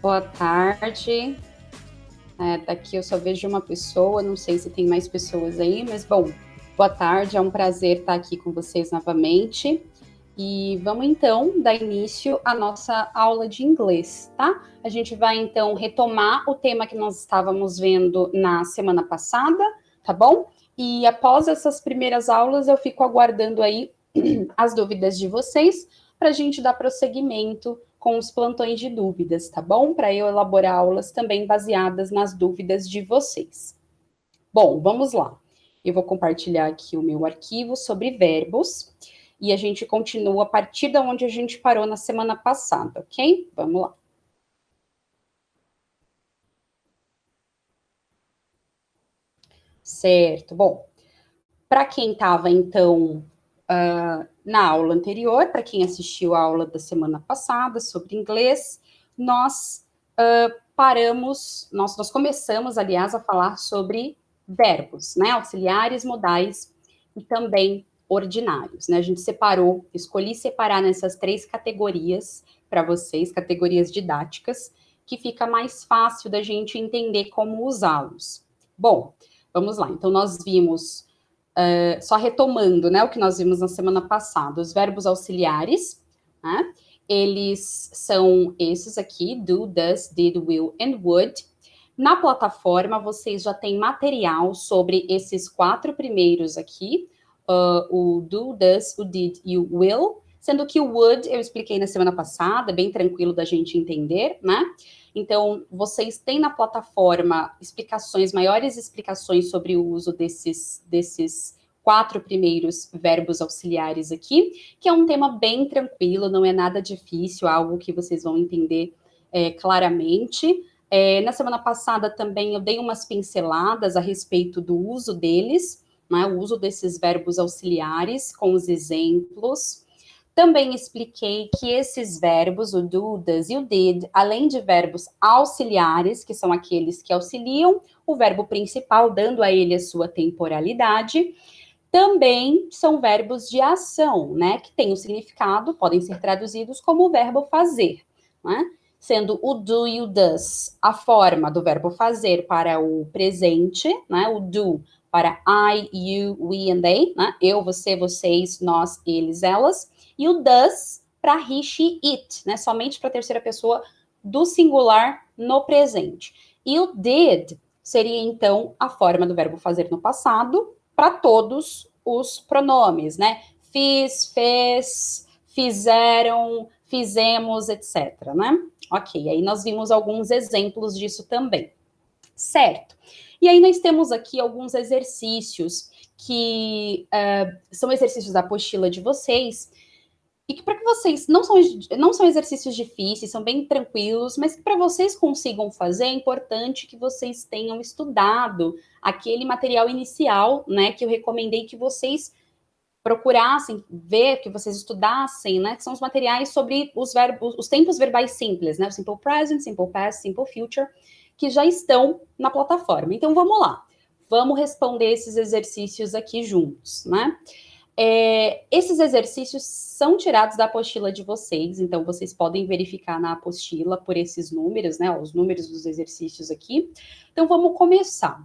Boa tarde. Daqui eu só vejo uma pessoa, não sei se tem mais pessoas aí, mas bom, boa tarde, é um prazer estar aqui com vocês novamente. E vamos então dar início à nossa aula de inglês, tá? A gente vai então retomar o tema que nós estávamos vendo na semana passada, tá bom? E após essas primeiras aulas, eu fico aguardando aí as dúvidas de vocês para a gente dar prosseguimento com os plantões de dúvidas, tá bom? Para eu elaborar aulas também baseadas nas dúvidas de vocês. Bom, vamos lá. Eu vou compartilhar aqui o meu arquivo sobre verbos e a gente continua a partir de onde a gente parou na semana passada, ok? Vamos lá. Certo. Bom, para quem estava, então, na aula anterior, para quem assistiu a aula da semana passada sobre inglês, nós nós começamos, aliás, a falar sobre verbos, né? Auxiliares, modais e também ordinários, né? A gente escolhi separar nessas três categorias para vocês, categorias didáticas, que fica mais fácil da gente entender como usá-los. Bom, vamos lá. Então, nós vimos só retomando, né, o que nós vimos na semana passada, os verbos auxiliares, né, eles são esses aqui, do, does, did, will and would. Na plataforma, vocês já têm material sobre esses quatro primeiros aqui, o do, does, o did e o will, sendo que o would eu expliquei na semana passada, bem tranquilo da gente entender, né? Então, vocês têm na plataforma maiores explicações sobre o uso desses quatro primeiros verbos auxiliares aqui, que é um tema bem tranquilo, não é nada difícil, algo que vocês vão entender claramente. Na semana passada também eu dei umas pinceladas a respeito do uso deles, né, o uso desses verbos auxiliares com os exemplos. Também expliquei que esses verbos, o do, does e o did, além de verbos auxiliares, que são aqueles que auxiliam o verbo principal, dando a ele a sua temporalidade, também são verbos de ação, né? Que têm o significado, podem ser traduzidos como o verbo fazer, né? Sendo o do e o does a forma do verbo fazer para o presente, né? O do para I, you, we and they, né? Eu, você, vocês, nós, eles, elas. E o does para he, she, it, né? Somente para a terceira pessoa do singular no presente. E o did seria, então, a forma do verbo fazer no passado para todos os pronomes, né? Fiz, fez, fizeram, fizemos, etc, né? Ok, aí nós vimos alguns exemplos disso também. Certo. E aí nós temos aqui alguns exercícios que são exercícios da apostila de vocês, e que para que vocês não são exercícios difíceis, são bem tranquilos, mas que para vocês consigam fazer é importante que vocês tenham estudado aquele material inicial, né, que eu recomendei que vocês procurassem ver, que vocês estudassem, né, que são os materiais sobre os verbos, os tempos verbais simples, né, o simple present, simple past, simple future, que já estão na plataforma. Então vamos lá. Vamos responder esses exercícios aqui juntos, né? Esses exercícios são tirados da apostila de vocês, então vocês podem verificar na apostila por esses números, né? Os números dos exercícios aqui. Então vamos começar.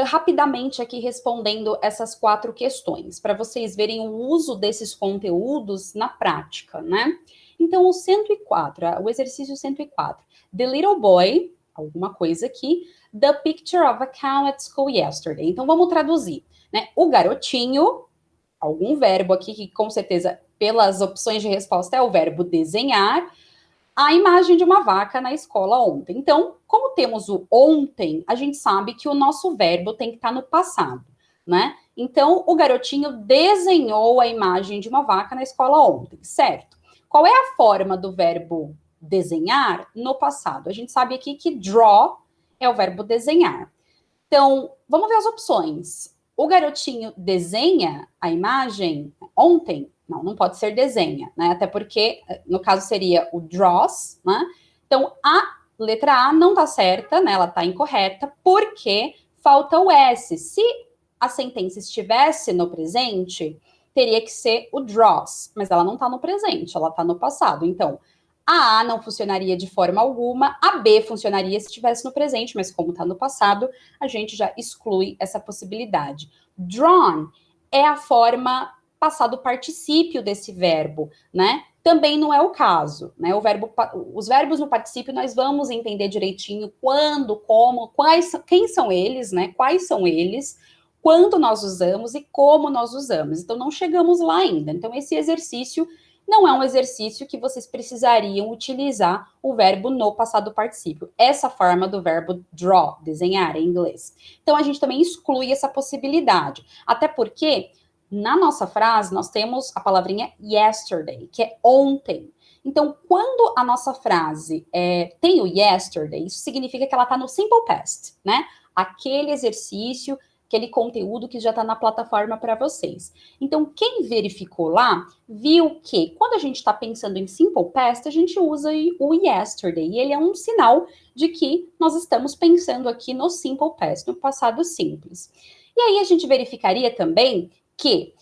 Rapidamente aqui respondendo essas quatro questões, para vocês verem o uso desses conteúdos na prática, né? Então, o exercício 104. The little boy, alguma coisa aqui, the picture of a cow at school yesterday. Então, vamos traduzir, né? O garotinho, algum verbo aqui que com certeza pelas opções de resposta é o verbo desenhar, a imagem de uma vaca na escola ontem. Então, como temos o ontem, a gente sabe que o nosso verbo tem que estar no passado, né? Então, o garotinho desenhou a imagem de uma vaca na escola ontem, certo? Qual é a forma do verbo desenhar no passado? A gente sabe aqui que draw é o verbo desenhar. Então, vamos ver as opções. O garotinho desenha a imagem ontem? Não, não pode ser desenha, né? Até porque, no caso, seria o draws, né? Então, a letra A não está certa, né? Ela está incorreta, porque falta o S. Se a sentença estivesse no presente, teria que ser o draws, mas ela não está no presente, ela está no passado. Então, A não funcionaria de forma alguma, a B funcionaria se estivesse no presente, mas como está no passado, a gente já exclui essa possibilidade. Drawn é a forma passado particípio desse verbo, né? Também não é o caso, né? Os verbos no particípio nós vamos entender direitinho quando, como, quem são eles, né? Quais são eles, quando nós usamos e como nós usamos. Então não chegamos lá ainda. Então esse exercício não é um exercício que vocês precisariam utilizar o verbo no passado particípio. Essa forma do verbo draw, desenhar em inglês. Então a gente também exclui essa possibilidade. Até porque na nossa frase, nós temos a palavrinha yesterday, que é ontem. Então, quando a nossa frase tem o yesterday, isso significa que ela está no simple past, né? Aquele exercício, aquele conteúdo que já está na plataforma para vocês. Então, quem verificou lá, viu que quando a gente está pensando em simple past, a gente usa o yesterday. E ele é um sinal de que nós estamos pensando aqui no simple past, no passado simples. E aí a gente verificaria também que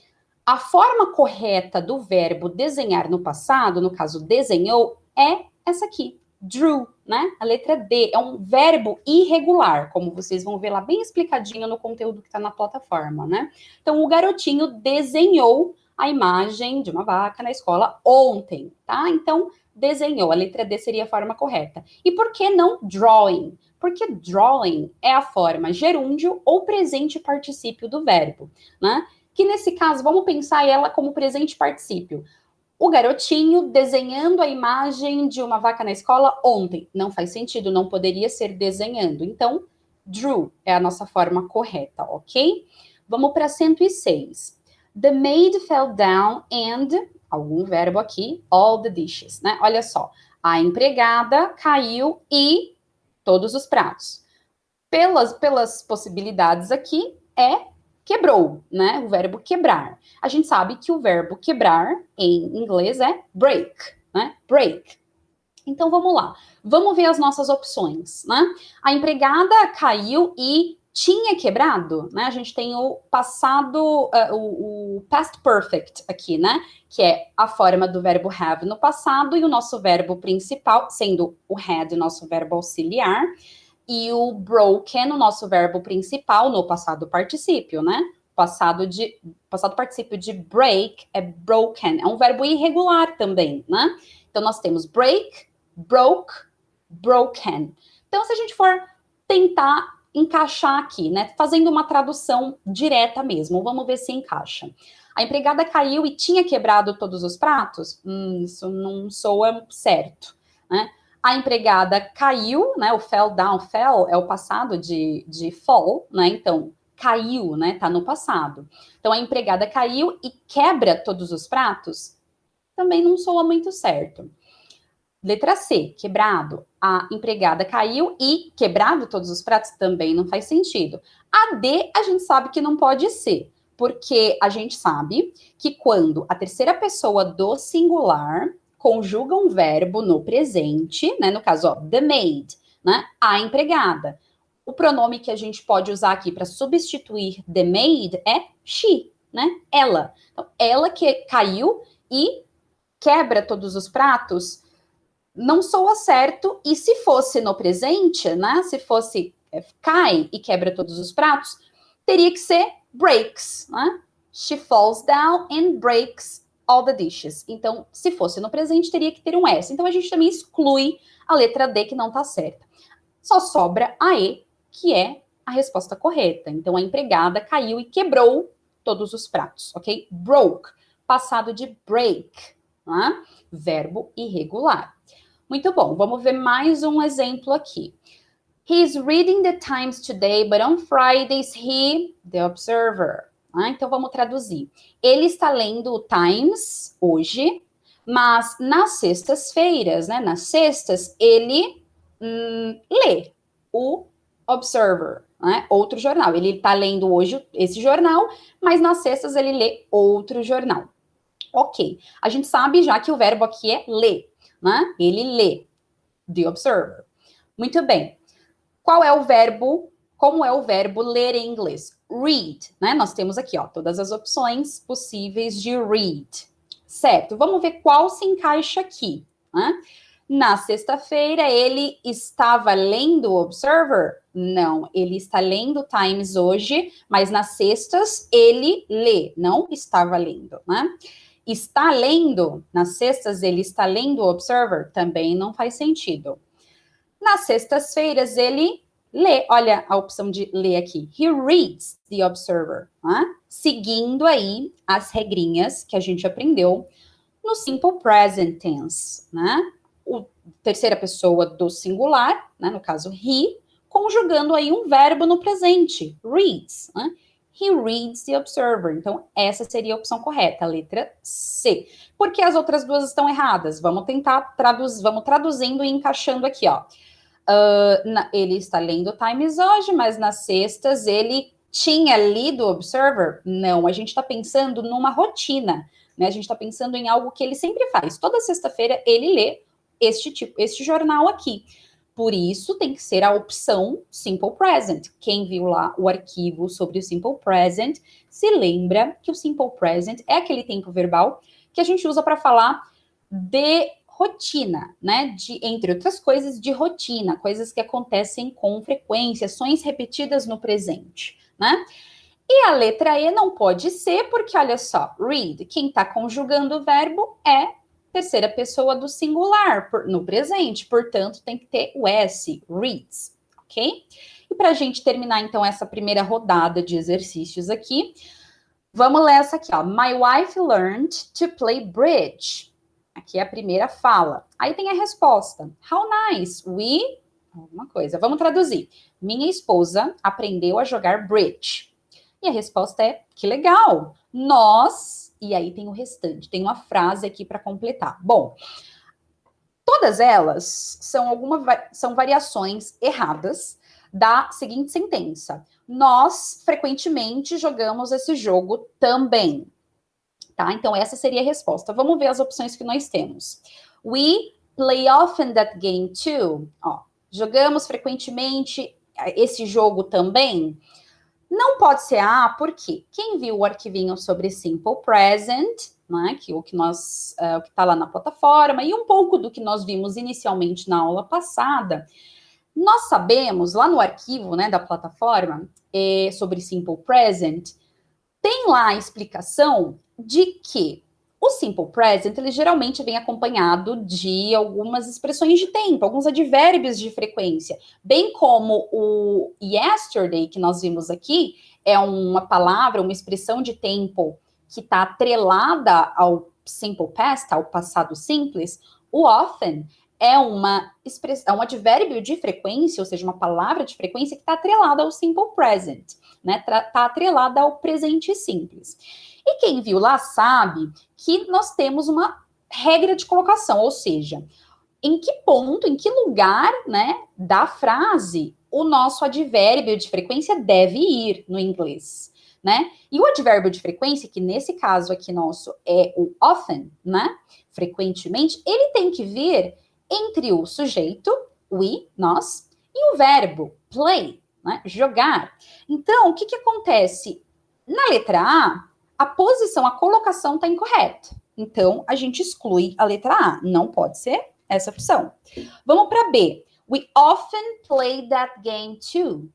a forma correta do verbo desenhar no passado, no caso desenhou, é essa aqui, drew, né? A letra D é um verbo irregular, como vocês vão ver lá bem explicadinho no conteúdo que está na plataforma, né? Então, o garotinho desenhou a imagem de uma vaca na escola ontem, tá? Então, desenhou, a letra D seria a forma correta. E por que não drawing? Porque drawing é a forma gerúndio ou presente particípio do verbo, né? Que nesse caso, vamos pensar ela como presente particípio. O garotinho desenhando a imagem de uma vaca na escola ontem. Não faz sentido, não poderia ser desenhando. Então, drew é a nossa forma correta, ok? Vamos para 106. The maid fell down and, algum verbo aqui, all the dishes, né? Olha só, a empregada caiu e todos os pratos. Pelas possibilidades aqui, quebrou, né? O verbo quebrar. A gente sabe que o verbo quebrar em inglês é break, né? Break. Então vamos lá. Vamos ver as nossas opções, né? A empregada caiu e tinha quebrado, né? A gente tem o passado, o past perfect aqui, né? Que é a forma do verbo have no passado e o nosso verbo principal, sendo o had o nosso verbo auxiliar, e o broken, o nosso verbo principal no passado particípio, né? Passado particípio de break é broken, é um verbo irregular também, né? Então nós temos break, broke, broken. Então se a gente for tentar encaixar aqui, né? Fazendo uma tradução direta mesmo, vamos ver se encaixa. A empregada caiu e tinha quebrado todos os pratos? Isso não soa certo, né? A empregada caiu, né? O fell down, fell é o passado de fall, né? Então, caiu, né? Tá no passado. Então, a empregada caiu e quebra todos os pratos? Também não soa muito certo. Letra C, quebrado. A empregada caiu e quebrado todos os pratos? Também não faz sentido. A D, a gente sabe que não pode ser, porque a gente sabe que quando a terceira pessoa do singular conjuga um verbo no presente, né? No caso, ó, the maid, né? A empregada. O pronome que a gente pode usar aqui para substituir the maid é she, né? Ela. Então, ela que caiu e quebra todos os pratos, não soa certo. E se fosse no presente, né? Se fosse cai e quebra todos os pratos, teria que ser breaks, né? She falls down and breaks all the dishes. Então, se fosse no presente, teria que ter um S. Então, a gente também exclui a letra D, que não está certa. Só sobra a E, que é a resposta correta. Então, a empregada caiu e quebrou todos os pratos, ok? Broke, passado de break, né? Verbo irregular. Muito bom, vamos ver mais um exemplo aqui. He's reading the Times today, but on Fridays the Observer. Então vamos traduzir. Ele está lendo o Times hoje, mas nas sextas-feiras, né? Nas sextas, ele lê o Observer, né? Outro jornal. Ele está lendo hoje esse jornal, mas nas sextas ele lê outro jornal. Ok. A gente sabe já que o verbo aqui é ler, né? Ele lê. The Observer. Muito bem. Qual é o verbo? Como é o verbo ler em inglês? Read, né? Nós temos aqui, ó, todas as opções possíveis de read. Certo? Vamos ver qual se encaixa aqui, né? Na sexta-feira, ele estava lendo o Observer? Não, ele está lendo Times hoje, mas nas sextas ele lê, não estava lendo, né? Está lendo, nas sextas ele está lendo o Observer? Também não faz sentido. Nas sextas-feiras ele lê, olha a opção de ler aqui. He reads the Observer, né? Seguindo aí as regrinhas que a gente aprendeu no Simple Present Tense, né? O terceira pessoa do singular, né? No caso, he, conjugando aí um verbo no presente, reads, né? He reads the Observer. Então, essa seria a opção correta, a letra C. Por que as outras duas estão erradas? Vamos tentar vamos traduzindo e encaixando aqui, ó. Ele está lendo Times hoje, mas nas sextas ele tinha lido Observer? Não, a gente está pensando numa rotina, né? A gente está pensando em algo que ele sempre faz. Toda sexta-feira ele lê este jornal aqui. Por isso tem que ser a opção Simple Present. Quem viu lá o arquivo sobre o Simple Present se lembra que o Simple Present é aquele tempo verbal que a gente usa para falar de rotina, né? Entre outras coisas, de rotina, coisas que acontecem com frequência, ações repetidas no presente, né? E a letra E não pode ser, porque olha só, read, quem está conjugando o verbo é terceira pessoa do singular no presente, portanto, tem que ter o S, reads, ok? E para a gente terminar, então, essa primeira rodada de exercícios aqui, vamos ler essa aqui, ó. My wife learned to play bridge. Aqui é a primeira fala. Aí tem a resposta. How nice. We... Alguma coisa. Vamos traduzir. Minha esposa aprendeu a jogar bridge. E a resposta é, que legal. Nós... E aí tem o restante. Tem uma frase aqui para completar. Bom, todas elas são variações erradas da seguinte sentença. Nós, frequentemente, jogamos esse jogo também. Tá? Então, essa seria a resposta. Vamos ver as opções que nós temos. We play often that game too. Ó, jogamos frequentemente esse jogo também. Não pode ser A, porque quem viu o arquivinho sobre Simple Present, né, o que está lá na plataforma, e um pouco do que nós vimos inicialmente na aula passada, nós sabemos, lá no arquivo, né, da plataforma, sobre Simple Present, tem lá a explicação de que o Simple Present, ele geralmente vem acompanhado de algumas expressões de tempo, alguns advérbios de frequência, bem como o yesterday, que nós vimos aqui, é uma palavra, uma expressão de tempo que está atrelada ao Simple Past, ao passado simples. O often é um advérbio de frequência, ou seja, uma palavra de frequência que está atrelada ao Simple Present, né? Está atrelada ao presente simples. E quem viu lá sabe que nós temos uma regra de colocação, ou seja, em que ponto, em que lugar, né, da frase o nosso advérbio de frequência deve ir no inglês, né? E o advérbio de frequência, que nesse caso aqui nosso é o often, né, frequentemente, ele tem que vir entre o sujeito, we, nós, e o verbo, play, né, jogar. Então, o que acontece? Na letra A posição, a colocação está incorreta. Então, a gente exclui a letra A. Não pode ser essa opção. Vamos para B. We often play that game too.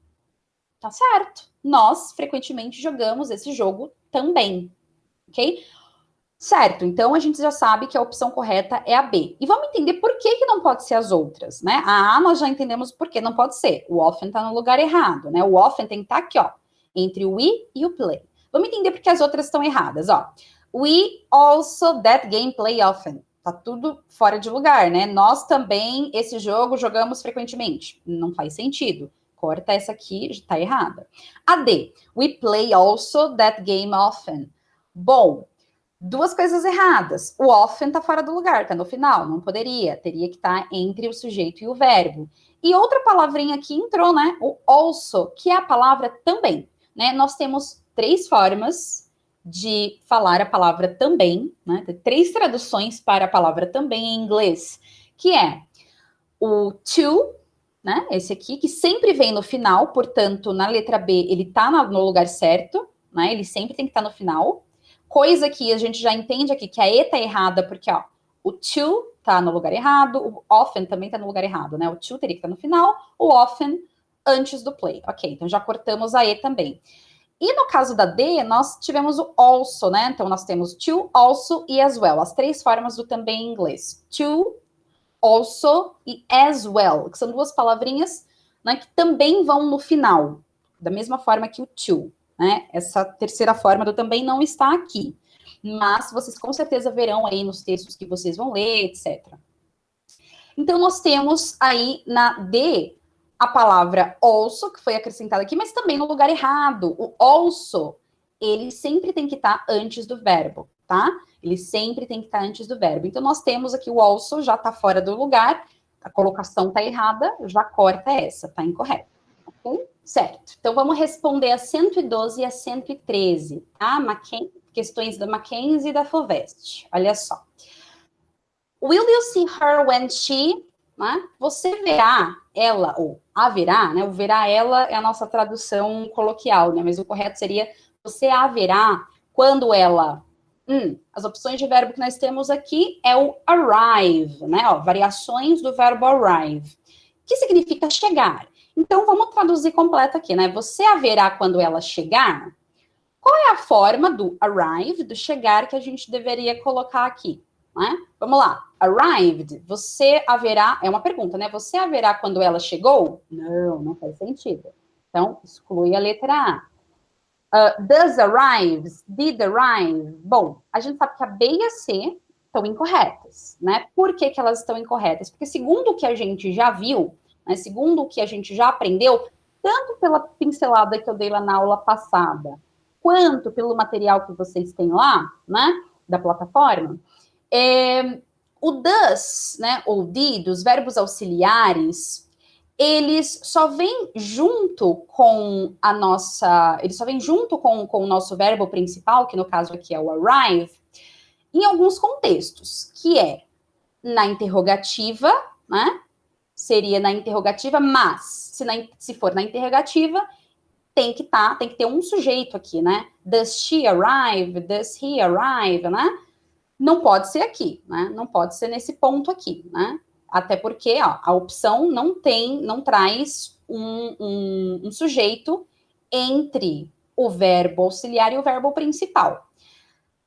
Tá certo. Nós, frequentemente, jogamos esse jogo também. Ok? Certo, então a gente já sabe que a opção correta é a B. E vamos entender por que não pode ser as outras, né? A A nós já entendemos por que não pode ser. O often tá no lugar errado, né? O often tem que estar aqui, ó, entre o we e o play. Vamos entender por que as outras estão erradas, ó. We also that game play often. Tá tudo fora de lugar, né? Nós também, esse jogo, jogamos frequentemente. Não faz sentido. Corta essa aqui, tá errada. A D. We play also that game often. Bom, duas coisas erradas. O often tá fora do lugar, tá no final, não poderia. Teria que estar entre o sujeito e o verbo. E outra palavrinha aqui entrou, né? O also, que é a palavra também, né? Nós temos 3 formas de falar a palavra também, né? Tem 3 traduções para a palavra também em inglês, que é o to, né? Esse aqui, que sempre vem no final, portanto, na letra B, ele tá no lugar certo, né? Ele sempre tem que estar no final. Coisa que a gente já entende aqui, que a E tá errada, porque, ó, o to tá no lugar errado, o often também tá no lugar errado, né? O to teria que estar no final, o often antes do play. Ok, então já cortamos a E também. E no caso da D, nós tivemos o also, né? Então nós temos to, also e as well, as três formas do também em inglês. To, also e as well, que são duas palavrinhas, né, que também vão no final, da mesma forma que o to, né? Essa terceira forma do também não está aqui, mas vocês com certeza verão aí nos textos que vocês vão ler, etc. Então nós temos aí na D a palavra also, que foi acrescentada aqui, mas também no lugar errado. O also, ele sempre tem que estar antes do verbo, tá? Ele sempre tem que estar antes do verbo. Então, nós temos aqui o also, já está fora do lugar, a colocação está errada, já corta essa, está incorreta. Ok? Certo. Então, vamos responder a 112 e a 113, tá? Questões da Mackenzie e da Fovest. Olha só. Will you see her when she... Né? Você verá ela, ou haverá, né? O verá ela é a nossa tradução coloquial, né? Mas o correto seria você a verá quando ela... as opções de verbo que nós temos aqui é o arrive, né? Ó, variações do verbo arrive, que significa chegar. Então, vamos traduzir completo aqui, né? Você a verá quando ela chegar. Qual é a forma do arrive, do chegar, que a gente deveria colocar aqui? Né? Vamos lá. Arrived, você haverá, é uma pergunta, né? Você haverá quando ela chegou? Não, não faz sentido. Então, exclui a letra A. Does arrives, did arrive. Bom, a gente sabe que a B e a C estão incorretas, né? Por que elas estão incorretas? Porque segundo o que a gente já viu, né, segundo o que a gente já aprendeu, tanto pela pincelada que eu dei lá na aula passada, quanto pelo material que vocês têm lá, né, da plataforma, o does, né, ou did, os verbos auxiliares, eles só vêm junto com a nossa... Eles só vêm junto com o nosso verbo principal, que no caso aqui é o arrive, em alguns contextos, que é na interrogativa, né? Seria na interrogativa, mas se for na interrogativa, tem que ter um sujeito aqui, né? Does she arrive? Does he arrive, né? Não pode ser aqui, né? Não pode ser nesse ponto aqui, né? Até porque ó, a opção não traz um sujeito entre o verbo auxiliar e o verbo principal.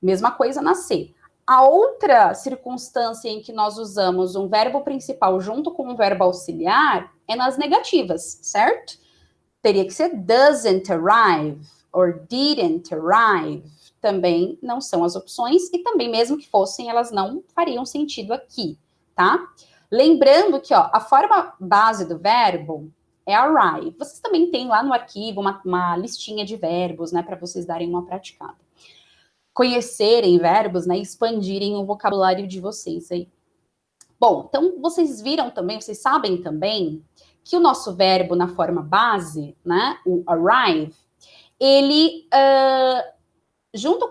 Mesma coisa na C. A outra circunstância em que nós usamos um verbo principal junto com um verbo auxiliar é nas negativas, certo? Teria que ser doesn't arrive or didn't arrive. Também não são as opções e também mesmo que fossem, elas não fariam sentido aqui, tá? Lembrando que ó, a forma base do verbo é arrive. Vocês também têm lá no arquivo uma listinha de verbos, né, para vocês darem uma praticada. Conhecerem verbos, né, expandirem o vocabulário de vocês aí. Bom, então vocês viram também, vocês sabem também que o nosso verbo na forma base, né, o arrive, ele junto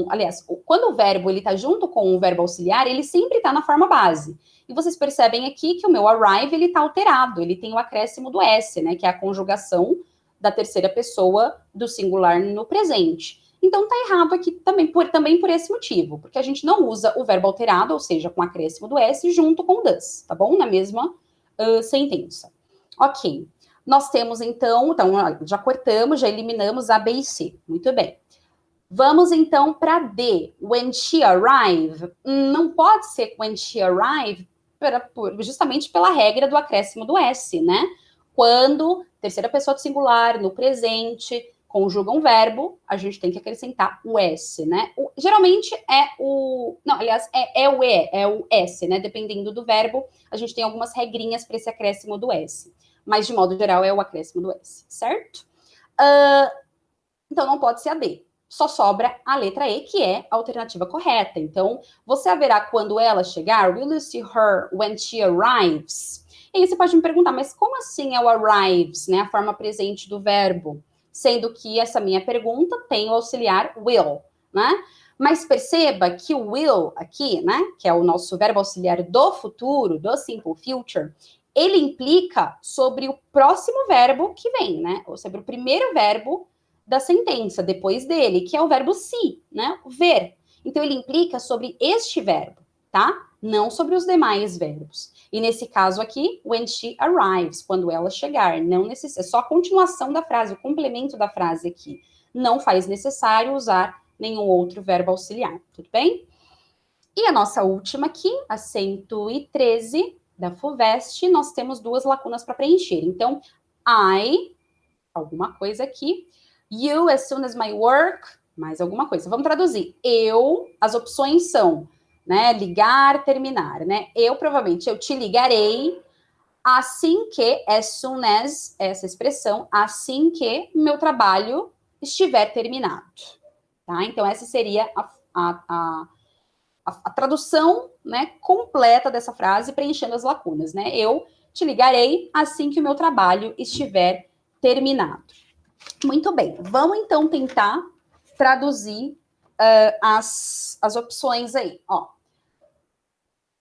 aliás, quando o verbo ele está junto com o verbo auxiliar, ele sempre está na forma base. E vocês percebem aqui que o meu arrive ele está alterado, ele tem o acréscimo do S, né, que é a conjugação da terceira pessoa do singular no presente. Então tá errado aqui também por esse motivo, porque a gente não usa o verbo alterado, ou seja, com acréscimo do S junto com o does, tá bom? Na mesma sentença. Ok. Nós temos então, já cortamos, já eliminamos A, B e C. Muito bem. Vamos então para D. When she arrive. Não pode ser when she arrive, justamente pela regra do acréscimo do S, né? Quando terceira pessoa do singular, no presente, conjuga um verbo, a gente tem que acrescentar o S, né? Geralmente é o... Não, aliás, é o S, né? Dependendo do verbo, a gente tem algumas regrinhas para esse acréscimo do S. Mas, de modo geral, é o acréscimo do S, certo? Então, não pode ser a D. Só sobra a letra E, que é a alternativa correta. Então, você haverá quando ela chegar? Will you see her when she arrives? E aí você pode me perguntar, mas como assim é o arrives, né? A forma presente do verbo? Sendo que essa minha pergunta tem o auxiliar will, né? Mas perceba que o will aqui, né? Que é o nosso verbo auxiliar do futuro, do simple future, ele implica sobre o próximo verbo que vem, né? Ou sobre o primeiro verbo da sentença, depois dele, que é o verbo see, né? Ver. Então, ele implica sobre este verbo, tá? não sobre os demais verbos. E nesse caso aqui, when she arrives, quando ela chegar, não é só a continuação da frase, o complemento da frase aqui. Não faz necessário usar nenhum outro verbo auxiliar, tudo bem? E a nossa última aqui, a 113 da FUVEST, nós temos 2 lacunas para preencher. Então, I, alguma coisa aqui, you, as soon as my work, mais alguma coisa. Vamos traduzir. Eu, as opções são, né, ligar, terminar, né? Eu, provavelmente, eu te ligarei assim que, as soon as, essa expressão, assim que meu trabalho estiver terminado. Tá? Então, essa seria a tradução, né, completa dessa frase, preenchendo as lacunas, né? Eu te ligarei assim que o meu trabalho estiver terminado. Muito bem, vamos então tentar traduzir as opções aí. Ó.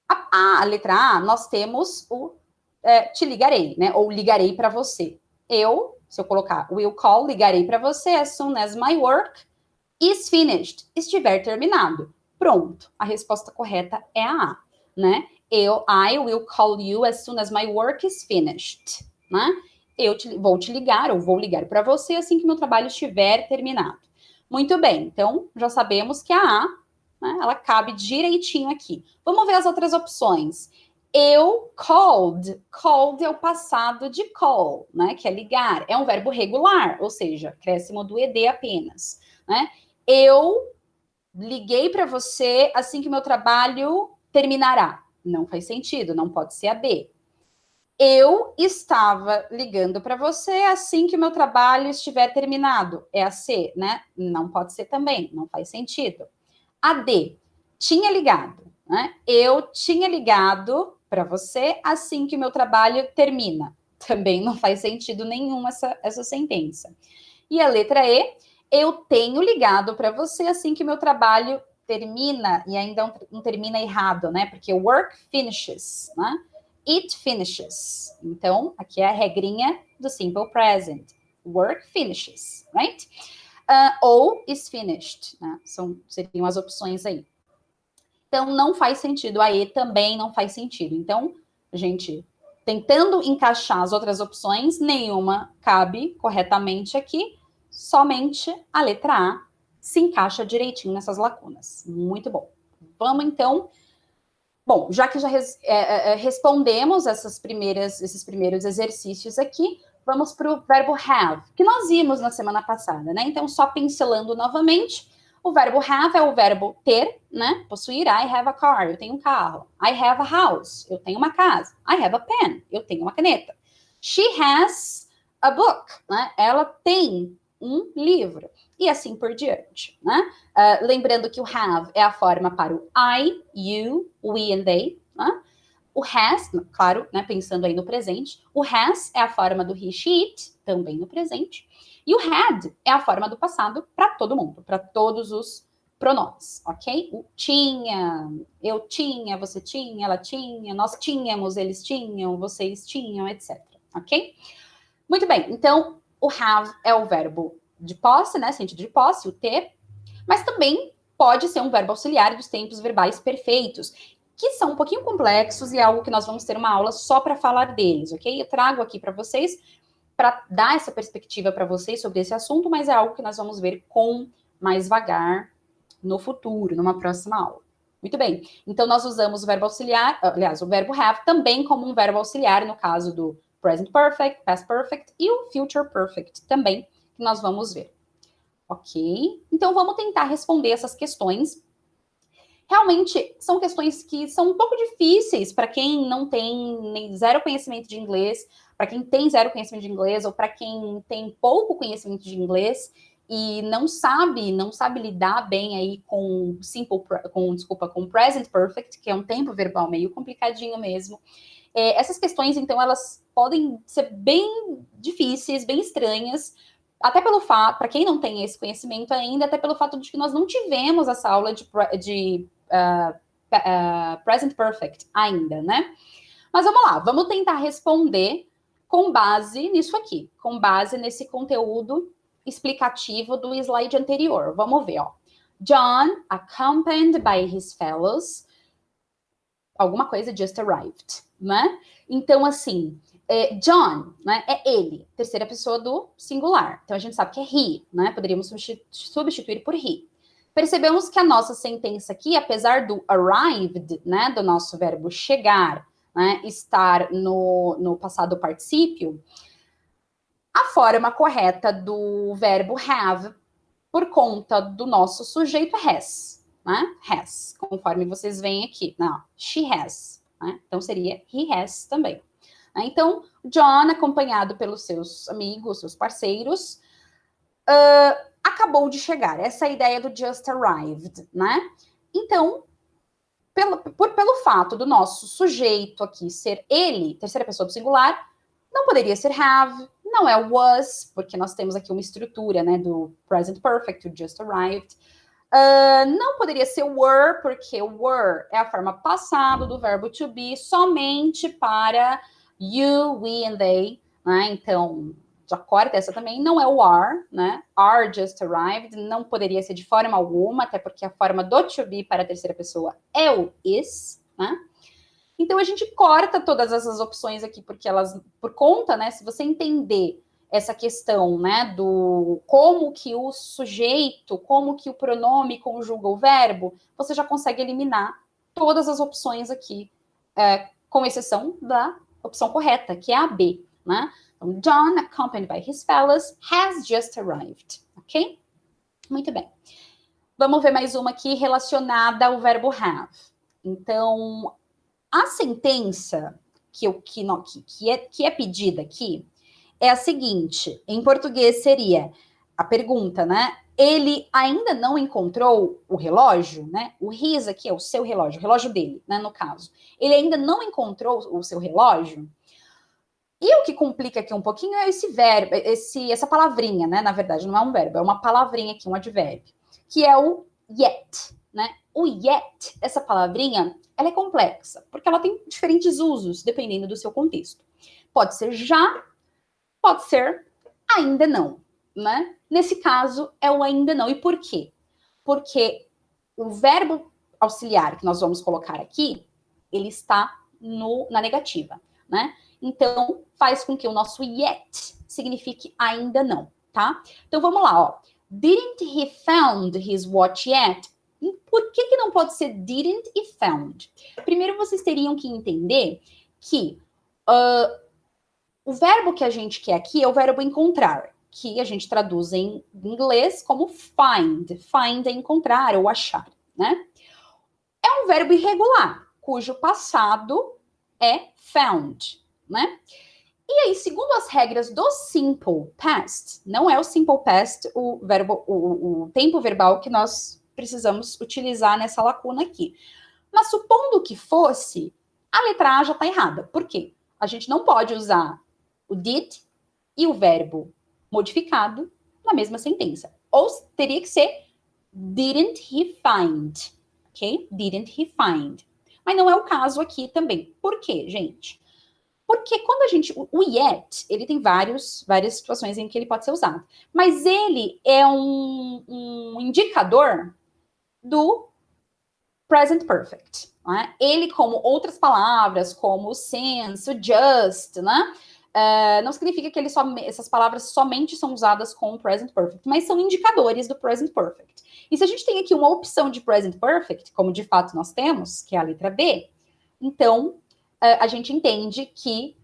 A letra A, nós temos o te ligarei, né? Ou ligarei para você. Eu, se eu colocar will call, ligarei para você as soon as my work is finished, estiver terminado. Pronto, a resposta correta é a A, né? I will call you as soon as my work is finished, né? Vou te ligar, ou vou ligar para você assim que meu trabalho estiver terminado. Muito bem, então já sabemos que a A, né, ela cabe direitinho aqui. Vamos ver as outras opções. Eu called. Called é o passado de call, né? Que é ligar. É um verbo regular, ou seja, acréscimo do ed apenas, né? Eu liguei para você assim que meu trabalho terminará. Não faz sentido, não pode ser a B. Eu estava ligando para você assim que o meu trabalho estiver terminado. É a C, né? Não pode ser também, não faz sentido. A D, tinha ligado, né? Eu tinha ligado para você assim que o meu trabalho termina. Também não faz sentido nenhum essa sentença. E a letra E, eu tenho ligado para você assim que meu trabalho termina, e ainda não termina errado, né? Porque work finishes, né? It finishes. Então, aqui é a regrinha do simple present. Work finishes, right? Ou is finished, né? Seriam as opções aí. Então, não faz sentido. A E também não faz sentido. Então, a gente tentando encaixar as outras opções, nenhuma cabe corretamente aqui. Somente a letra A se encaixa direitinho nessas lacunas. Muito bom. Vamos, então... Bom, já que já respondemos esses primeiros exercícios aqui, vamos para o verbo have, que nós vimos na semana passada, né? Então, só pincelando novamente, o verbo have é o verbo ter, né? Possuir. I have a car, eu tenho um carro. I have a house, eu tenho uma casa. I have a pen, eu tenho uma caneta. She has a book, né? Ela tem um livro. E assim por diante, né? Lembrando que o have é a forma para o I, you, we and they, né? O has, claro, né, pensando aí no presente, o has é a forma do he, she, it, também no presente, e o had é a forma do passado para todo mundo, para todos os pronomes, ok? O tinha, eu tinha, você tinha, ela tinha, nós tínhamos, eles tinham, vocês tinham, etc, ok? Muito bem, então o have é o verbo de posse, né, sentido de posse, o ter, mas também pode ser um verbo auxiliar dos tempos verbais perfeitos, que são um pouquinho complexos e é algo que nós vamos ter uma aula só para falar deles, ok? Eu trago aqui para vocês, para dar essa perspectiva para vocês sobre esse assunto, mas é algo que nós vamos ver com mais vagar no futuro, numa próxima aula. Muito bem, então nós usamos o verbo auxiliar, aliás, o verbo have também como um verbo auxiliar, no caso do present perfect, past perfect e o future perfect também, que nós vamos ver. Ok? Então, vamos tentar responder essas questões. Realmente, são questões que são um pouco difíceis para quem não tem nem zero conhecimento de inglês, para quem tem zero conhecimento de inglês, ou para quem tem pouco conhecimento de inglês e não sabe lidar bem aí com com present perfect, que é um tempo verbal meio complicadinho mesmo. Essas questões, então, elas podem ser bem difíceis, bem estranhas, até pelo fato, para quem não tem esse conhecimento ainda, até pelo fato de que nós não tivemos essa aula de present perfect ainda, né? Mas vamos lá, vamos tentar responder com base nisso aqui, com base nesse conteúdo explicativo do slide anterior. Vamos ver, ó. John, accompanied by his fellows. alguma coisa just arrived, né? Então, assim, John, né, é ele, terceira pessoa do singular. Então, a gente sabe que é he, né? Poderíamos substituir por he. Percebemos que a nossa sentença aqui, apesar do arrived, né, do nosso verbo chegar, né, estar no passado particípio, a forma correta do verbo have, por conta do nosso sujeito, é has, né? Has, conforme vocês veem aqui. Não, she has, né? Então seria he has também. Então, John, acompanhado pelos seus amigos, seus parceiros, acabou de chegar. Essa é a ideia do just arrived, né? Então, pelo fato do nosso sujeito aqui ser ele, terceira pessoa do singular, não poderia ser have, não é was, porque nós temos aqui uma estrutura, né, do present perfect, do just arrived. Não poderia ser were, porque were é a forma passada do verbo to be somente para you, we and they, né? Então, já corta essa também, não é o are, né? Are just arrived, não poderia ser de forma alguma, até porque a forma do to be para a terceira pessoa é o is, né? Então, a gente corta todas essas opções aqui, porque elas, por conta, né, se você entender essa questão, né, do como que o sujeito, como que o pronome conjuga o verbo, você já consegue eliminar todas as opções aqui, com exceção da opção correta, que é a B, né? Então, John, accompanied by his fellows, has just arrived, ok? Muito bem. Vamos ver mais uma aqui relacionada ao verbo have. Então, a sentença que é pedida aqui é a seguinte, em português seria a pergunta, né? Ele ainda não encontrou o relógio, né? O his aqui é o seu relógio, o relógio dele, né, no caso. Ele ainda não encontrou o seu relógio? E o que complica aqui um pouquinho é esse verbo, essa palavrinha, né? Na verdade, não é um verbo, é uma palavrinha aqui, um advérbio, que é o yet, né? O yet, essa palavrinha, ela é complexa, porque ela tem diferentes usos, dependendo do seu contexto. Pode ser já, pode ser ainda não, né? Nesse caso, é o ainda não. E por quê? Porque o verbo auxiliar que nós vamos colocar aqui, ele está na negativa, né? Então, faz com que o nosso yet signifique ainda não, tá? Então, vamos lá, ó. Didn't he found his watch yet? Por que não pode ser didn't e found? Primeiro, vocês teriam que entender que o verbo que a gente quer aqui é o verbo encontrar, que a gente traduz em inglês como find. Find é encontrar ou achar, né? É um verbo irregular, cujo passado é found, né? E aí, segundo as regras do simple past, não é o simple past o verbo, o tempo verbal que nós precisamos utilizar nessa lacuna aqui. Mas supondo que fosse, a letra A já está errada. Por quê? A gente não pode usar o did e o verbo modificado na mesma sentença. Ou teria que ser didn't he find, ok? Didn't he find. Mas não é o caso aqui também. Por quê, gente? Porque quando a gente... O yet, ele tem várias situações em que ele pode ser usado. Mas ele é um indicador do present perfect. Né? Ele, como outras palavras, como o since, o just, né? Não significa que essas palavras somente são usadas com o present perfect, mas são indicadores do present perfect. E se a gente tem aqui uma opção de present perfect, como de fato nós temos, que é a letra B, então a gente entende que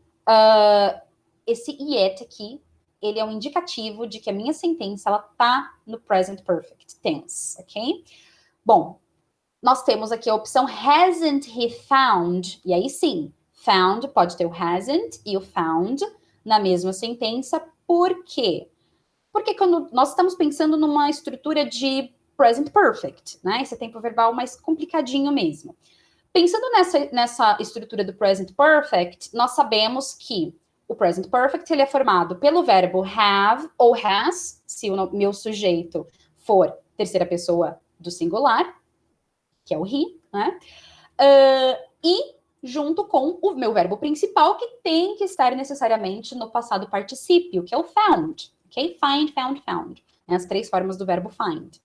esse yet aqui, ele é um indicativo de que a minha sentença, ela tá no present perfect tense, ok? Bom, nós temos aqui a opção hasn't he found, e aí sim, found pode ter o hasn't e o found na mesma sentença. Por quê? Porque quando nós estamos pensando numa estrutura de present perfect, né? Esse tempo verbal mais complicadinho mesmo. Pensando nessa estrutura do present perfect, nós sabemos que o present perfect ele é formado pelo verbo have ou has, se o meu sujeito for terceira pessoa do singular, que é o he, né? E junto com o meu verbo principal, que tem que estar necessariamente no passado particípio, que é o found, ok? Find, found, found. As três formas do verbo find.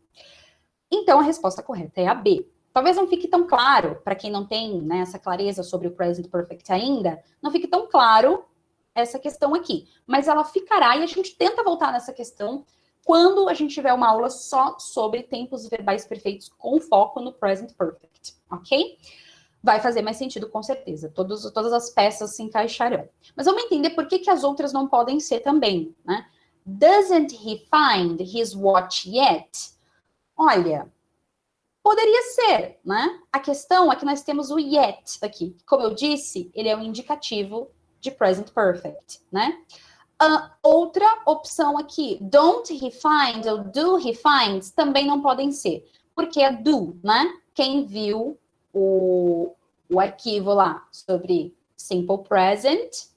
Então, a resposta correta é a B. Talvez não fique tão claro, para quem não tem, né, essa clareza sobre o present perfect ainda, não fique tão claro essa questão aqui. Mas ela ficará, e a gente tenta voltar nessa questão quando a gente tiver uma aula só sobre tempos verbais perfeitos com foco no present perfect, ok? Vai fazer mais sentido, com certeza. Todas as peças se encaixarão. Mas vamos entender por que as outras não podem ser também, né? Doesn't he find his watch yet? Olha, poderia ser, né? A questão é que nós temos o yet aqui. Como eu disse, ele é um indicativo de present perfect, né? Outra opção aqui, don't he find ou do he finds, também não podem ser. Porque é do, né? Quem viu o arquivo lá sobre simple present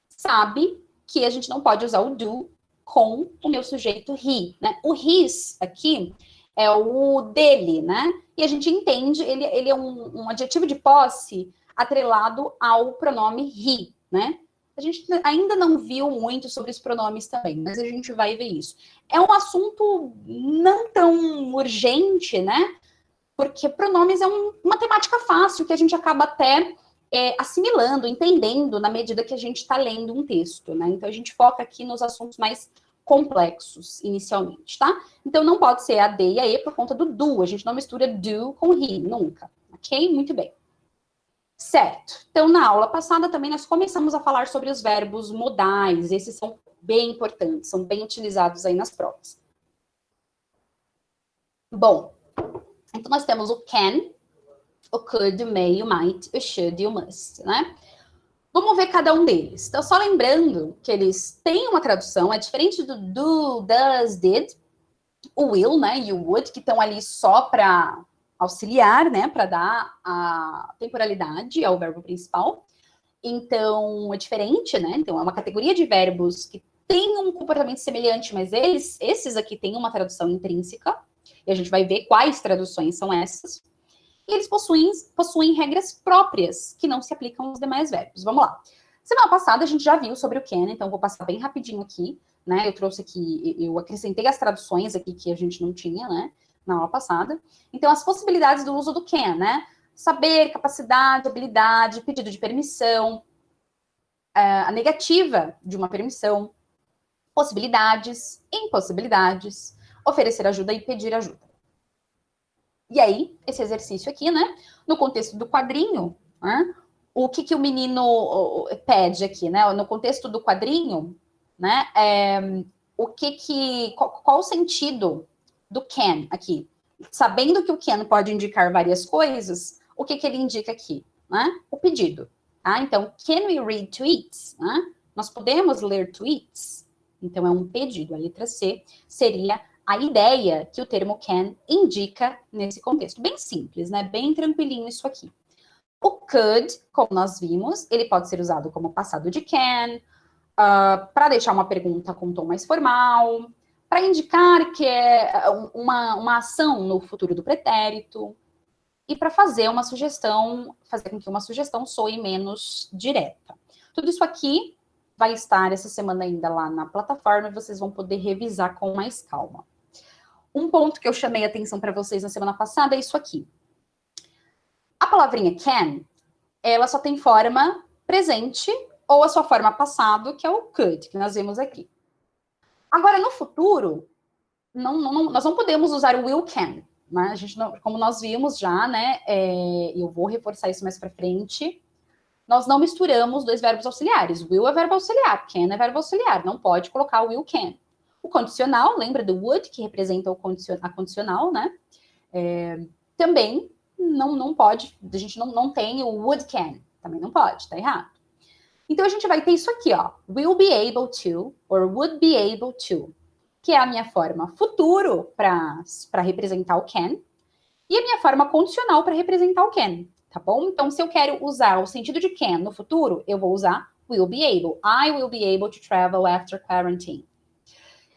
sabe que a gente não pode usar o do com o meu sujeito he, né? O his aqui é o dele, né? E a gente entende, ele é um adjetivo de posse atrelado ao pronome he, né? A gente ainda não viu muito sobre os pronomes também, mas a gente vai ver isso. É um assunto não tão urgente, né? Porque pronomes é uma temática fácil que a gente acaba até assimilando, entendendo na medida que a gente está lendo um texto, né? Então a gente foca aqui nos assuntos mais complexos inicialmente, tá? Então não pode ser a D e a E por conta do do. A gente não mistura do com he, nunca. Ok? Muito bem. Certo. Então, na aula passada também nós começamos a falar sobre os verbos modais. Esses são bem importantes, são bem utilizados aí nas provas. Bom, então nós temos o can, o could, o may, o might, o should e o must, né? Vamos ver cada um deles. Então, só lembrando que eles têm uma tradução, é diferente do do, does, did, o will, né, e o would, que estão ali só para auxiliar, né, para dar a temporalidade ao verbo principal. Então, é diferente, né? Então, é uma categoria de verbos que tem um comportamento semelhante, mas esses aqui têm uma tradução intrínseca, e a gente vai ver quais traduções são essas. E eles possuem regras próprias que não se aplicam aos demais verbos. Vamos lá. Semana passada a gente já viu sobre o can, então vou passar bem rapidinho aqui, né? Eu trouxe aqui, eu acrescentei as traduções aqui que a gente não tinha, né? Na aula passada. Então, as possibilidades do uso do can, né? Saber, capacidade, habilidade, pedido de permissão, a negativa de uma permissão, possibilidades, impossibilidades, oferecer ajuda e pedir ajuda. E aí, esse exercício aqui, né? No contexto do quadrinho, né, o que o menino pede aqui, né? No contexto do quadrinho, né? Qual o sentido do can aqui? Sabendo que o can pode indicar várias coisas, o que ele indica aqui? Né? O pedido. Tá? Então, can we read tweets? Né? Nós podemos ler tweets? Então, é um pedido. A letra C seria a ideia que o termo can indica nesse contexto. Bem simples, né? Bem tranquilinho isso aqui. O could, como nós vimos, ele pode ser usado como passado de can, para deixar uma pergunta com um tom mais formal, para indicar que é uma ação no futuro do pretérito, e para fazer uma sugestão, fazer com que uma sugestão soe menos direta. Tudo isso aqui vai estar essa semana ainda lá na plataforma e vocês vão poder revisar com mais calma. Um ponto que eu chamei a atenção para vocês na semana passada é isso aqui. A palavrinha can, ela só tem forma presente ou a sua forma passado, que é o could, que nós vimos aqui. Agora, no futuro, nós não podemos usar o will can, né? A gente não, como nós vimos já, né? Eu vou reforçar isso mais para frente. Nós não misturamos dois verbos auxiliares. Will é verbo auxiliar, can é verbo auxiliar. Não pode colocar o will can. O condicional, lembra do would, que representa a condicional, né? Também não pode, a gente não tem o would can. Também não pode, tá errado. Então, a gente vai ter isso aqui, ó. Will be able to, or would be able to, que é a minha forma futuro para representar o can, e a minha forma condicional para representar o can, tá bom? Então, se eu quero usar o sentido de can no futuro, eu vou usar will be able. I will be able to travel after quarantine.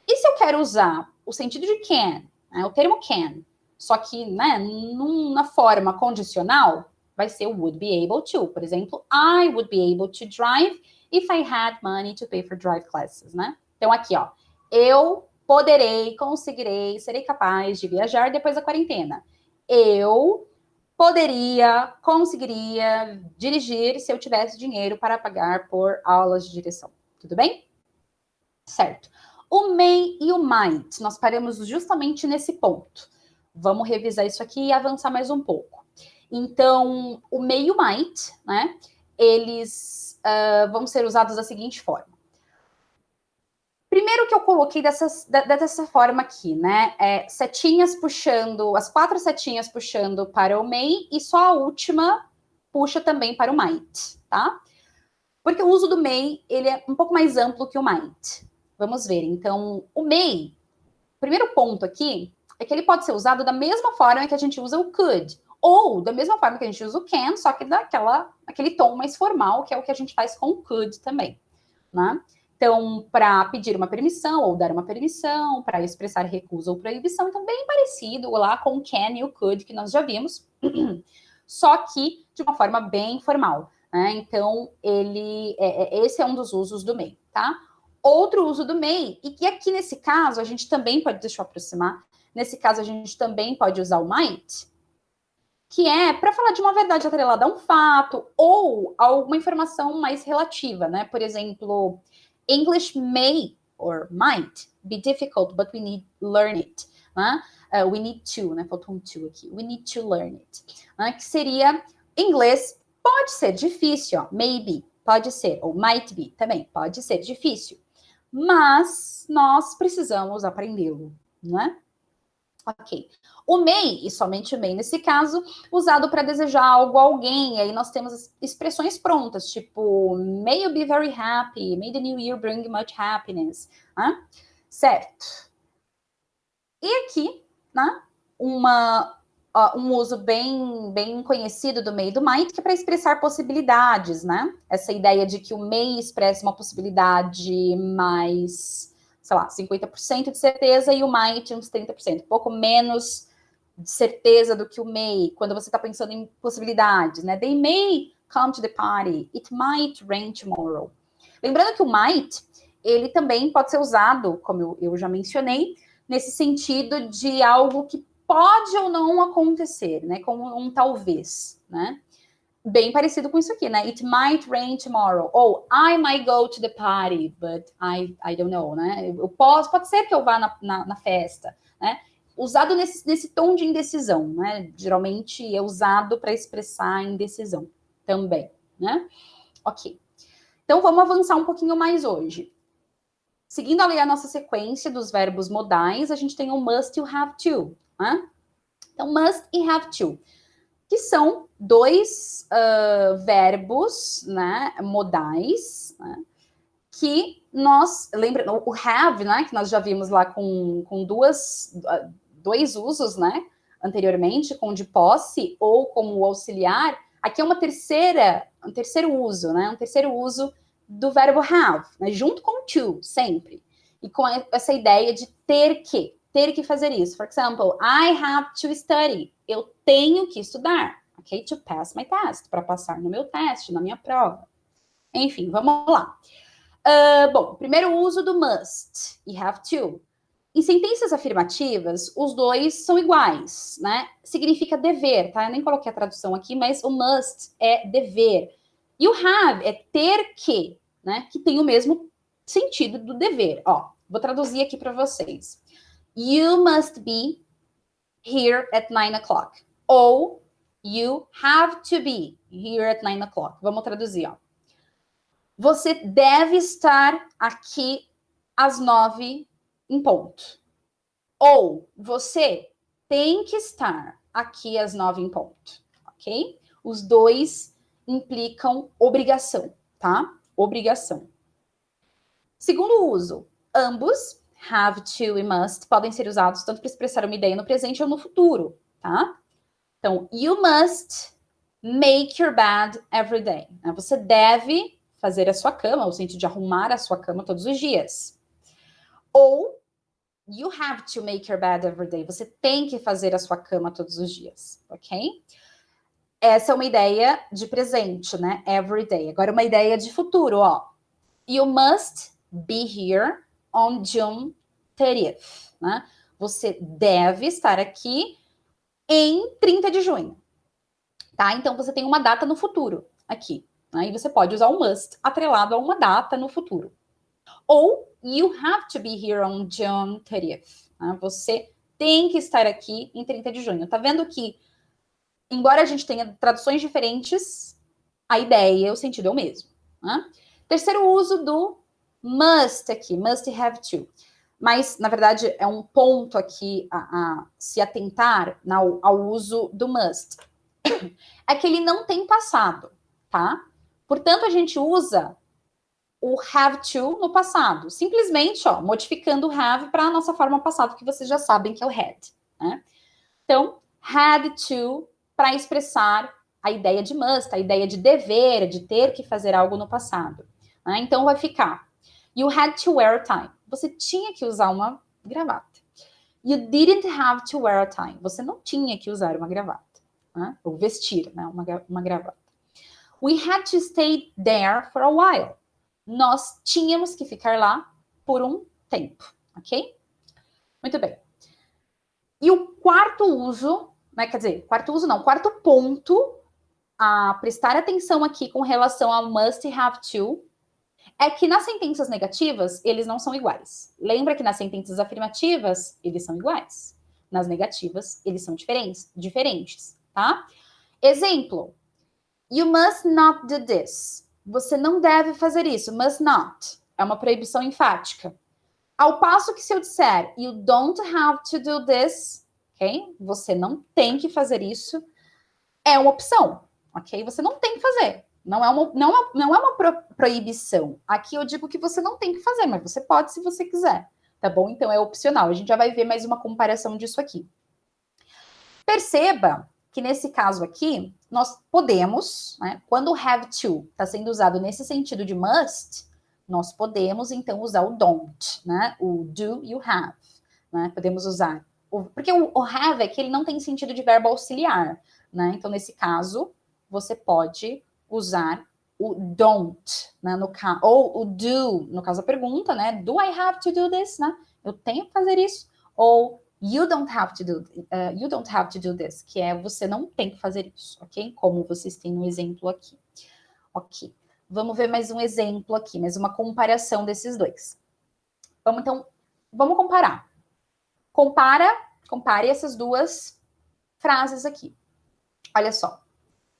E se eu quero usar o sentido de can, né, o termo can, só que né, na forma condicional, vai ser would be able to. Por exemplo, I would be able to drive if I had money to pay for drive classes, né? Então, aqui, ó. Eu poderei, conseguirei, serei capaz de viajar depois da quarentena. Eu poderia, conseguiria dirigir se eu tivesse dinheiro para pagar por aulas de direção. Tudo bem? Certo. O may e o might, nós paramos justamente nesse ponto. Vamos revisar isso aqui e avançar mais um pouco. Então, o may e o might, né, eles vão ser usados da seguinte forma. Primeiro que eu coloquei dessa forma aqui, né, setinhas puxando, as 4 setinhas puxando para o may e só a última puxa também para o might, tá? Porque o uso do may, ele é um pouco mais amplo que o might. Vamos ver, então, o may, o primeiro ponto aqui, é que ele pode ser usado da mesma forma que a gente usa o could, ou da mesma forma que a gente usa o can, só que aquele tom mais formal, que é o que a gente faz com o could também, né? Então, para pedir uma permissão ou dar uma permissão, para expressar recusa ou proibição, então bem parecido lá com o can e o could que nós já vimos, só que de uma forma bem formal, né? Então, esse é um dos usos do may, tá? Outro uso do may, e que aqui nesse caso a gente também pode, deixa eu aproximar, nesse caso a gente também pode usar o might, que é para falar de uma verdade atrelada a um fato ou alguma informação mais relativa, né? Por exemplo, English may or might be difficult, but we need to learn it, né? We need to, né? Faltou um to aqui. We need to learn it, né? Que seria inglês pode ser difícil, ó, maybe pode ser, ou might be também pode ser difícil, mas nós precisamos aprendê-lo, né? Ok. O may, e somente o may nesse caso, usado para desejar algo a alguém. E aí nós temos expressões prontas, tipo, may you be very happy, may the new year bring much happiness. Né? Certo. E aqui, né, um uso bem conhecido do may e do might, que é para expressar possibilidades, né? Essa ideia de que o may expressa uma possibilidade mais, sei lá, 50% de certeza e o might uns 30%, um pouco menos de certeza do que o may, quando você está pensando em possibilidades, né? They may come to the party, it might rain tomorrow. Lembrando que o might, ele também pode ser usado, como eu já mencionei, nesse sentido de algo que pode ou não acontecer, né? Como um talvez, né? Bem parecido com isso aqui, né? It might rain tomorrow. Ou I might go to the party, but I don't know, né? Pode ser que eu vá na festa, né? Usado nesse tom de indecisão, né? Geralmente é usado para expressar indecisão também, né? Ok. Então vamos avançar um pouquinho mais hoje. Seguindo ali a nossa sequência dos verbos modais, a gente tem o must e o have to, né? Então, must e have to, que são dois verbos, né, modais, né, que nós, lembra, o have, né, que nós já vimos lá com dois usos, né, anteriormente, com de posse ou como auxiliar, aqui é um terceiro uso, né, um terceiro uso do verbo have, né, junto com to, sempre, e com essa ideia de ter que fazer isso. For example, I have to study. Eu tenho que estudar, ok? To pass my test, para passar no meu teste, na minha prova. Enfim, vamos lá. Bom, primeiro uso do must e have to. Em sentenças afirmativas, os dois são iguais, né? Significa dever, tá? Eu nem coloquei a tradução aqui, mas o must é dever. E o have é ter que, né? Que tem o mesmo sentido do dever. Ó, vou traduzir aqui para vocês. You must be here at 9 o'clock. Ou you have to be here at 9 o'clock. Vamos traduzir, ó. Você deve estar aqui às 9 em ponto. Ou você tem que estar aqui às 9 em ponto, ok? Os dois implicam obrigação, tá? Obrigação. Segundo uso, ambos, have to e must, podem ser usados tanto para expressar uma ideia no presente ou no futuro, tá? Então, you must make your bed every day. Você deve fazer a sua cama, no sentido de arrumar a sua cama todos os dias. Ou, you have to make your bed every day. Você tem que fazer a sua cama todos os dias, ok? Essa é uma ideia de presente, né? Every day. Agora, uma ideia de futuro, ó. You must be here on June 30th, né? Você deve estar aqui em 30 de junho. tá? Então, você tem uma data no futuro aqui. Aí você pode usar o must atrelado a uma data no futuro. Ou, you have to be here on June 30th. Né? Você tem que estar aqui em 30 de junho. Tá vendo que, embora a gente tenha traduções diferentes, a ideia, o sentido é o mesmo. Né? Terceiro uso do must aqui, must have to. Mas, na verdade, é um ponto aqui a se atentar ao uso do must. É que ele não tem passado, tá? Portanto, a gente usa o have to no passado. Simplesmente, ó, modificando o have para a nossa forma passada, que vocês já sabem que é o had, né? Então, had to para expressar a ideia de must, a ideia de dever, de ter que fazer algo no passado. Né? Então, vai ficar you had to wear a tie. Você tinha que usar uma gravata. You didn't have to wear a tie. Você não tinha que usar uma gravata. Né? Ou vestir, né? Uma gravata. We had to stay there for a while. Nós tínhamos que ficar lá por um tempo, ok? Muito bem. E o quarto uso, né, quer dizer, quarto ponto a prestar atenção aqui com relação ao must have to é que nas sentenças negativas, eles não são iguais. Lembra que nas sentenças afirmativas, eles são iguais. Nas negativas, eles são diferentes, tá? Exemplo. You must not do this. Você não deve fazer isso. Must not. É uma proibição enfática. Ao passo que se eu disser you don't have to do this, ok? Você não tem que fazer isso, é uma opção, ok? Você não tem que fazer. Não é uma proibição. Aqui eu digo que você não tem que fazer, mas você pode se você quiser, tá bom? Então é opcional. A gente já vai ver mais uma comparação disso aqui. Perceba que nesse caso aqui, nós podemos, né, quando o have to está sendo usado nesse sentido de must, nós podemos, então, usar o don't, né, o do e o have. Né, podemos usar, porque o have é que ele não tem sentido de verbo auxiliar, né, então, nesse caso, você pode usar o don't, né, ou o do, no caso da pergunta, né, do I have to do this, né, eu tenho que fazer isso, ou you don't have to do this, que é você não tem que fazer isso, ok? Como vocês têm no exemplo aqui. Ok. Vamos ver mais um exemplo aqui, mais uma comparação desses dois. Vamos comparar. Compare essas duas frases aqui. Olha só.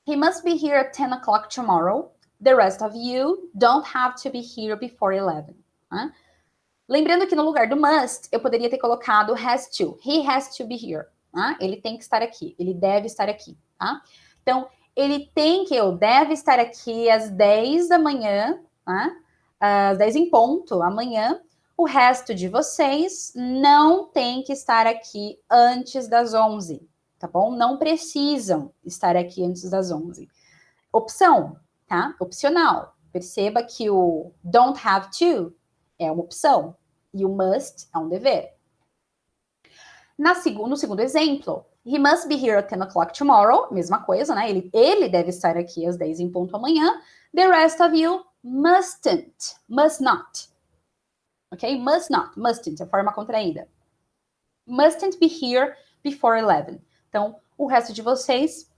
He must be here at 10 o'clock tomorrow. The rest of you don't have to be here before 11. Né? Lembrando que no lugar do must, eu poderia ter colocado has to. He has to be here. Tá? Ele tem que estar aqui. Ele deve estar aqui. Tá? Então, ele tem que, ou deve estar aqui às 10 da manhã, tá? Às 10 em ponto, amanhã. O resto de vocês não tem que estar aqui antes das 11. Tá bom? Não precisam estar aqui antes das 11. Opção, tá? Opcional. Perceba que o don't have to é uma opção e o must é um dever. No segundo exemplo, he must be here at 10 o'clock tomorrow, mesma coisa, né? Ele deve estar aqui às 10 em ponto amanhã. The rest of you must not. Ok? Mustn't, a forma contraída. Mustn't be here before 11. Então, o resto de vocês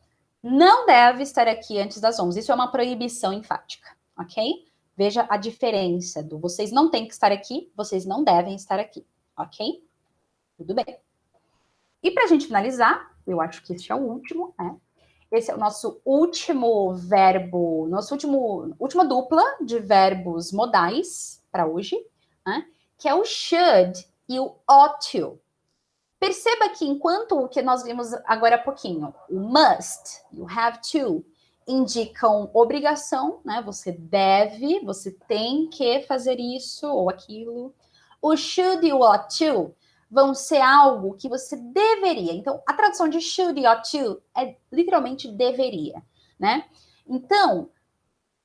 não deve estar aqui antes das 11. Isso é uma proibição enfática, ok? Veja a diferença do vocês não têm que estar aqui, vocês não devem estar aqui, ok? Tudo bem. E para a gente finalizar, eu acho que este é o último, né? Esse é o nosso último verbo, última dupla de verbos modais para hoje, né? Que é o should e o ought to. Perceba que enquanto o que nós vimos agora há pouquinho, o must e o have to, indicam obrigação, né? Você deve, você tem que fazer isso ou aquilo. O should e o ought to vão ser algo que você deveria. Então, a tradução de should e ought to é literalmente deveria, né? Então,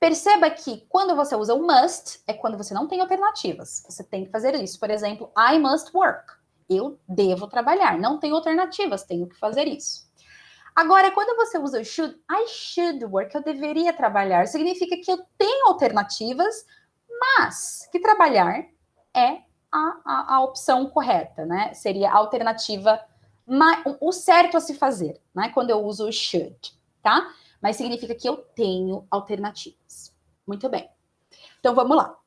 perceba que quando você usa o must, é quando você não tem alternativas. Você tem que fazer isso. Por exemplo, I must work. Eu devo trabalhar. Não tenho alternativas, tenho que fazer isso. Agora, quando você usa o should, I should work, eu deveria trabalhar, significa que eu tenho alternativas, mas que trabalhar é a opção correta, né? Seria a alternativa, o certo a se fazer, né? Quando eu uso o should, tá? mas significa que eu tenho alternativas. Muito bem. Então, vamos lá.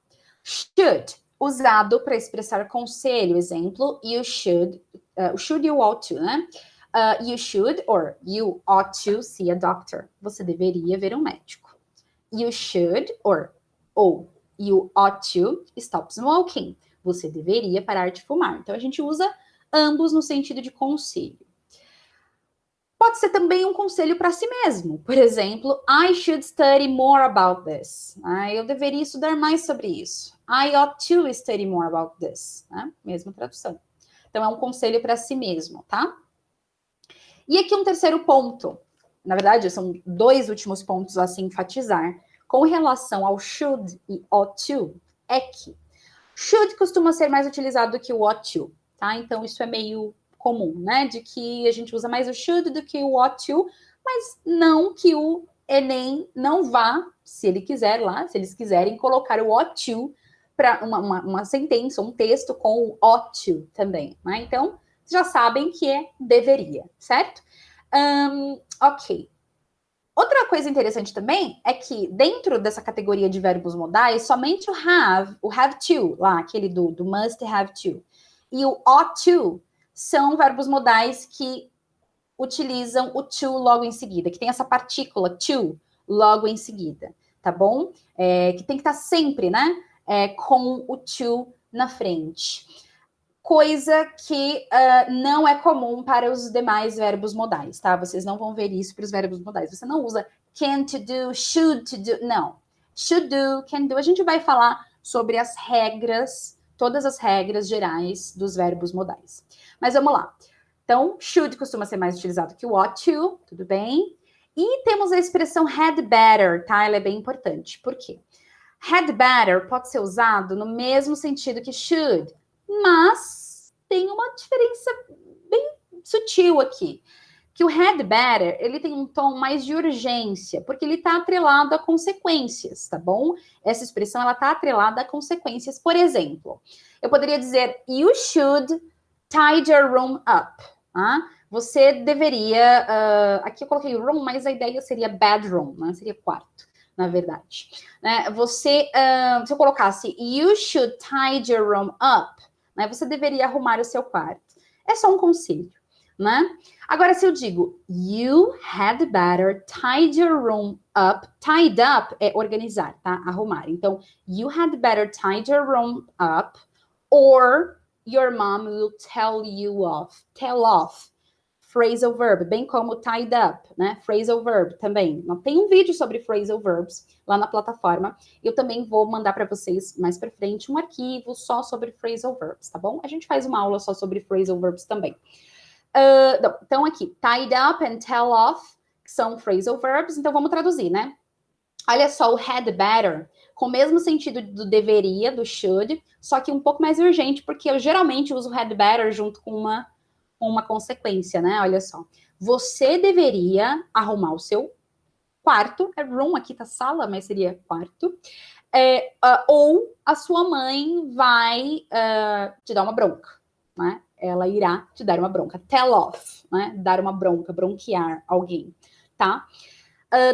Should, usado para expressar conselho. Exemplo, you should you ought to, né? You should or you ought to see a doctor. Você deveria ver um médico. You should or you ought to stop smoking. Você deveria parar de fumar. Então, a gente usa ambos no sentido de conselho. Pode ser também um conselho para si mesmo. Por exemplo, I should study more about this. Eu deveria estudar mais sobre isso. I ought to study more about this. Mesma tradução. Então, é um conselho para si mesmo, tá? E aqui um terceiro ponto. Na verdade, são dois últimos pontos a se enfatizar. Com relação ao should e ought to, é que should costuma ser mais utilizado do que o ought to, tá? Então, isso é meio comum, né? De que a gente usa mais o should do que o ought to, mas não que o Enem não vá, se ele quiser lá, se eles quiserem colocar o ought to para uma sentença, um texto com o ought to também, né? Então, já sabem que é deveria, certo? Ok. Outra coisa interessante também é que dentro dessa categoria de verbos modais, somente o have to, lá, aquele do must have to, e o ought to são verbos modais que utilizam o to logo em seguida, que tem essa partícula to logo em seguida, tá bom? Que tem que estar sempre, né, com o to na frente. Coisa que não é comum para os demais verbos modais, tá? Vocês não vão ver isso para os verbos modais. Você não usa can to do, should to do, não. Should do, can do. A gente vai falar sobre as regras, todas as regras gerais dos verbos modais. Mas vamos lá. Então, should costuma ser mais utilizado que o ought to, tudo bem? E temos a expressão had better, tá? Ela é bem importante. Por quê? Had better pode ser usado no mesmo sentido que should, mas tem uma diferença bem sutil aqui. Que o had better, ele tem um tom mais de urgência, porque ele está atrelado a consequências, tá bom? Essa expressão, ela está atrelada a consequências. Por exemplo, eu poderia dizer, you should tidy your room up. Você deveria... aqui eu coloquei room, mas a ideia seria bedroom, né? Seria quarto, na verdade. Né? Se eu colocasse, you should tidy your room up, né? Você deveria arrumar o seu quarto. É só um conselho, né? Agora, se eu digo, you had better tidy your room up. Tied up é organizar, tá? Arrumar. Então, you had better tidy your room up, or your mom will tell you off. Tell off. Phrasal verb, bem como tied up, né? Phrasal verb também. Tem um vídeo sobre phrasal verbs lá na plataforma. Eu também vou mandar para vocês mais para frente um arquivo só sobre phrasal verbs, tá bom? A gente faz uma aula só sobre phrasal verbs também. Então, aqui, tied up and tell off, que são phrasal verbs. Então, vamos traduzir, né? Olha só, o had better, com o mesmo sentido do deveria, do should, só que um pouco mais urgente, porque eu geralmente uso had better junto com uma consequência, né? Olha só. Você deveria arrumar o seu quarto. Room, aqui tá sala, mas seria quarto. Ou a sua mãe vai te dar uma bronca, né? Ela irá te dar uma bronca. Tell off, né? Dar uma bronca, bronquear alguém, tá?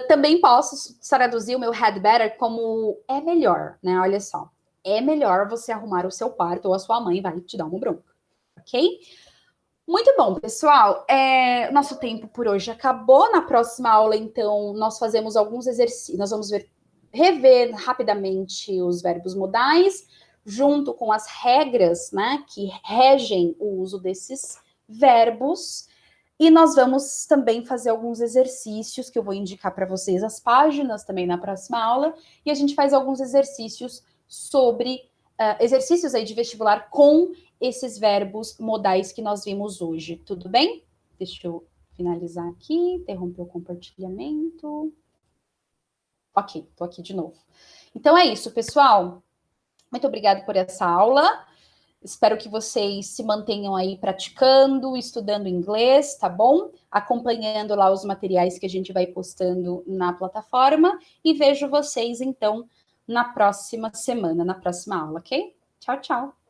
Também posso traduzir o meu had better como é melhor, né? Olha só. É melhor você arrumar o seu quarto ou a sua mãe vai te dar uma bronca, ok? Muito bom, pessoal. Nosso tempo por hoje acabou. Na próxima aula, então, nós fazemos alguns exercícios. Nós vamos rever rapidamente os verbos modais, junto com as regras, né, que regem o uso desses verbos. E nós vamos também fazer alguns exercícios que eu vou indicar para vocês, as páginas também na próxima aula. E a gente faz alguns exercícios sobre exercícios aí de vestibular com esses verbos modais que nós vimos hoje. Tudo bem? Deixa eu finalizar aqui, interromper o compartilhamento. Ok, tô aqui de novo. Então é isso, pessoal. Muito obrigada por essa aula. Espero que vocês se mantenham aí praticando, estudando inglês, tá bom? Acompanhando lá os materiais que a gente vai postando na plataforma. E vejo vocês, então, na próxima semana, na próxima aula, ok? Tchau, tchau!